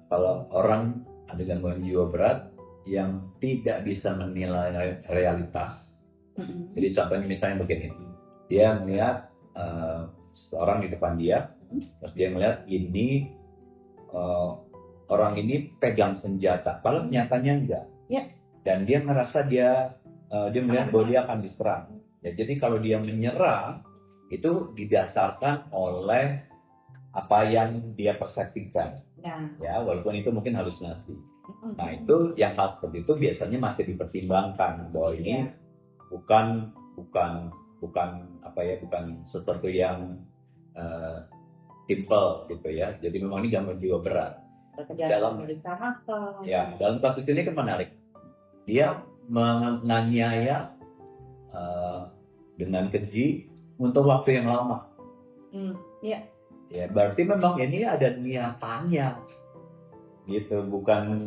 kalau orang ada gangguan jiwa berat yang tidak bisa menilai realitas. Jadi contohnya misalnya begini, dia melihat seorang di depan dia, terus dia melihat ini orang ini pegang senjata, padahal nyatanya enggak. Dan dia merasa dia melihat bahwa dia akan diserang. Ya, jadi kalau dia menyerang itu didasarkan oleh apa yang dia persepsikan. Ya, walaupun itu mungkin halusinasi. Nah, itu yang hal seperti itu biasanya masih dipertimbangkan bahwa ini bukan sesuatu yang simple gitu ya. Jadi memang ini gangguan jiwa berat. Dalam kasus ini kan menarik. Dia menganiaya dengan keji untuk waktu yang lama. Ya, berarti memang ini ada niatannya, gitu, bukan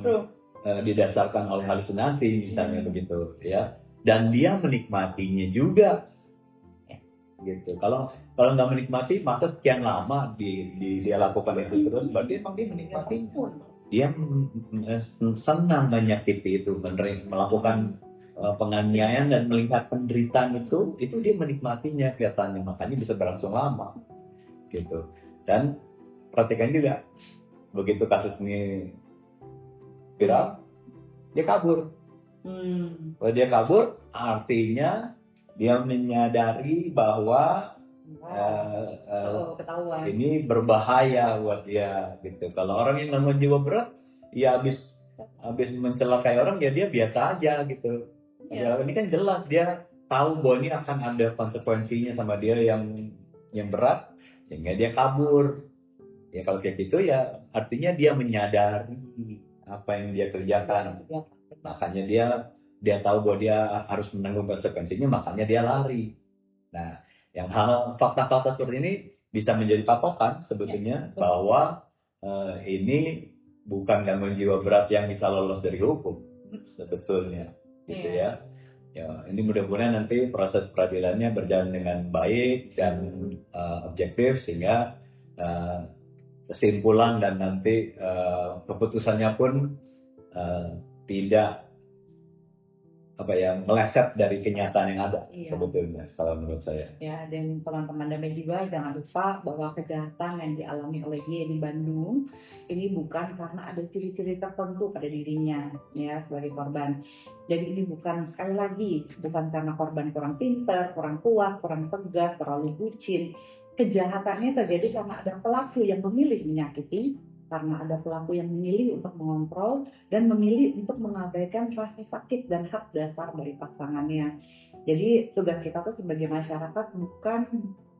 didasarkan oleh halusinasi misalnya begitu, ya. Dan dia menikmatinya juga, gitu. Kalau nggak menikmati, masa sekian lama dia lakukan itu terus, berarti memang dia menikmatinya. Dia senang menyakiti itu, melakukan penganiayaan dan melihat penderitaan itu dia menikmatinya kelihatannya, makanya bisa berlangsung lama, gitu. Dan perhatikan juga, begitu kasus ini viral, dia kabur. Kalau dia kabur, artinya dia menyadari bahwa ini berbahaya buat dia, gitu. Kalau orang yang gangguan jiwa berat, ya habis mencelakai orang, ya dia biasa aja, gitu. Ya, ini kan jelas dia tahu bahwa ini akan ada konsekuensinya sama dia yang berat, sehingga dia kabur. Ya kalau kayak gitu ya artinya dia menyadari apa yang dia kerjakan. Makanya dia tahu bahwa dia harus menanggung konsekuensinya, makanya dia lari. Nah, yang fakta-fakta seperti ini bisa menjadi patokan sebetulnya bahwa ini bukan gangguan jiwa berat yang bisa lolos dari hukum sebetulnya, gitu ya. Ya, ini mudah-mudahan nanti proses peradilannya berjalan dengan baik dan objektif, sehingga kesimpulan dan nanti keputusannya pun tidak meleset dari kenyataan yang ada, sebetulnya kalau menurut saya. Ya, dan teman-teman Damai Jiwa jangan lupa bahwa kejahatan yang dialami oleh dia di Bandung ini bukan karena ada ciri-ciri tertentu pada dirinya ya sebagai korban. Jadi ini bukan, sekali lagi, bukan karena korban kurang pintar, kurang kuat, kurang tegas, terlalu bucin. Kejahatannya terjadi karena ada pelaku yang memilih menyakiti, karena ada pelaku yang memilih untuk mengontrol dan memilih untuk mengabaikan rasa sakit dan hak dasar dari pasangannya. Jadi tugas kita tuh sebagai masyarakat bukan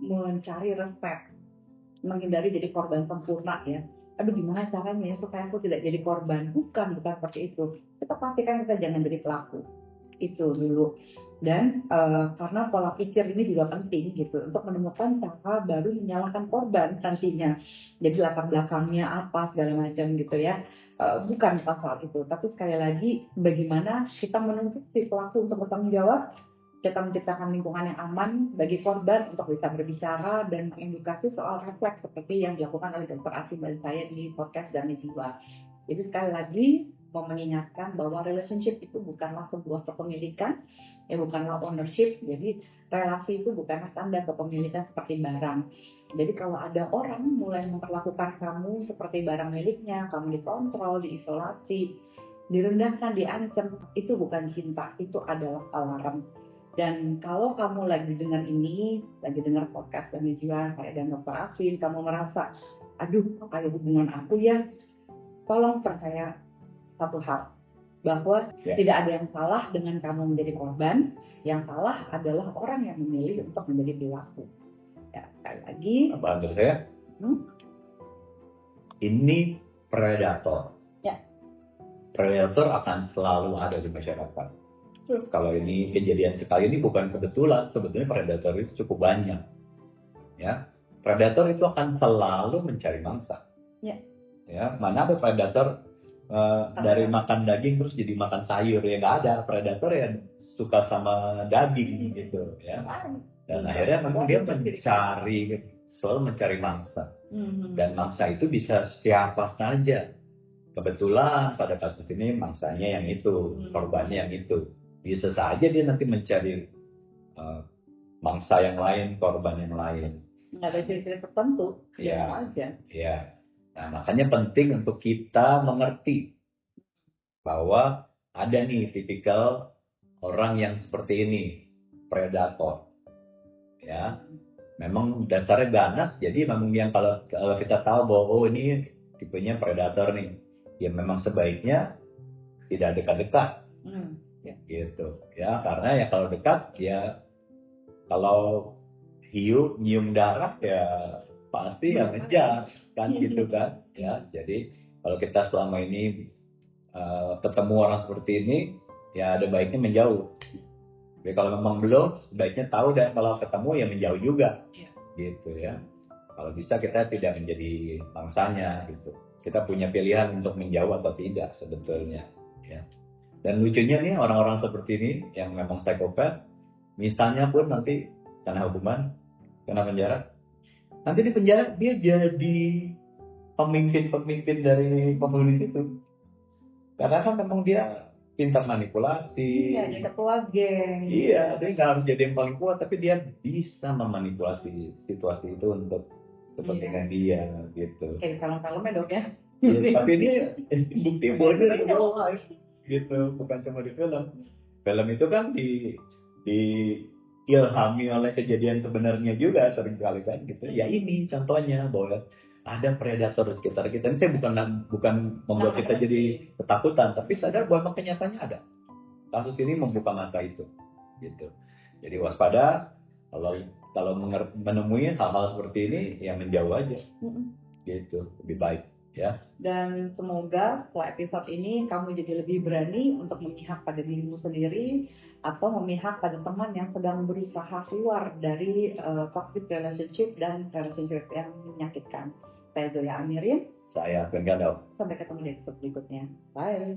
mencari respect, menghindari jadi korban sempurna ya. Aduh gimana caranya supaya aku tidak jadi korban? Bukan seperti itu. Kita pastikan kita jangan jadi pelaku. Itu dulu. Dan karena pola pikir ini juga penting gitu untuk menemukan cara baru menyalahkan korban nantinya. Jadi latar belakangnya apa segala macam gitu ya. Bukan soal itu, tapi sekali lagi bagaimana kita menuntut si pelaku untuk bertanggung jawab, kita menciptakan lingkungan yang aman bagi korban untuk bisa berbicara dan mengedukasi soal refleks seperti yang dilakukan oleh Dr. Asim dan saya di podcast Damai Jiwa. Jadi sekali lagi mau mengingatkan bahwa relationship itu bukanlah sebuah kepemilikan, ya bukanlah ownership. Jadi relasi itu bukanlah tanda kepemilikan seperti barang. Jadi kalau ada orang mulai memperlakukan kamu seperti barang miliknya, kamu dikontrol, diisolasi, direndahkan, diancam, itu bukan cinta, itu adalah alarm. Dan kalau kamu lagi dengar ini, lagi dengar podcast dan juga saya dan Dr. Aswin, kamu merasa, aduh, kayak hubungan aku ya, tolong percaya satu hal, bahwa tidak ada yang salah dengan kamu menjadi korban, yang salah adalah orang yang memilih untuk menjadi pelaku. Ya, sekali lagi. Apa menurut saya? Ini predator. Ya. Predator akan selalu ada di masyarakat. Kalau ini kejadian sekali ini bukan kebetulan, sebetulnya predator itu cukup banyak. Ya, predator itu akan selalu mencari mangsa. Ya, mana ada predator dari makan daging terus jadi makan sayur, ya nggak ada. Predator yang suka sama daging gitu, ya. Dan akhirnya memang dia selalu mencari mangsa. Dan mangsa itu bisa siapa saja. Kebetulan pada kasus ini mangsanya yang itu, korbannya yang itu. Bisa saja dia nanti mencari mangsa yang lain, korban yang lain. Nggak ada ciri-ciri tertentu, ya aja. Ya. Nah, makanya penting untuk kita mengerti bahwa ada nih tipikal orang yang seperti ini, predator. Ya, memang dasarnya ganas, jadi memang yang kalau kita tahu bahwa ini tipenya predator nih, ya memang sebaiknya tidak dekat-dekat. Gitu ya, karena ya kalau dekat ya, kalau hiu nyium darah ya pasti ya ngejar kan, gitu kan ya. Jadi kalau kita selama ini ketemu orang seperti ini ya ada baiknya menjauh. Jadi kalau memang belum, sebaiknya tahu, dan kalau ketemu ya menjauh juga, gitu ya. Kalau bisa kita tidak menjadi mangsanya gitu. Kita punya pilihan untuk menjauh atau tidak sebetulnya ya. Dan lucunya nih orang-orang seperti ini yang memang psikopat, misalnya pun nanti kena hukuman, kena penjara, nanti di penjara dia jadi pemimpin dari komunis itu, karena kan memang dia pintar manipulasi. Iya, dia ketua geng. Iya, dia nggak harus jadi yang paling kuat, tapi dia bisa memanipulasi situasi itu untuk kepentingan dia gitu. Kayak film-filmnya dong ya. Tapi ini bukti bahwa dia real life gitu, bukan cuma di film. Film itu kan diilhami oleh kejadian sebenarnya juga seringkali kan gitu. Ya ini contohnya bahwa ada predator di sekitar kita. Ini saya bukan membuat kita jadi ketakutan, tapi sadar bahwa kenyataannya ada. Kasus ini membuka mata itu, gitu. Jadi waspada kalau menemui hal-hal seperti ini, ya menjauh aja, gitu, lebih baik. Ya. Dan semoga setelah episode ini kamu jadi lebih berani untuk memihak pada dirimu sendiri atau memihak pada teman yang sedang berusaha keluar dari toxic relationship dan relationship yang menyakitkan. Saya Zoya Amirin. Saya Ben Gandalf. Sampai ketemu di episode berikutnya. Bye.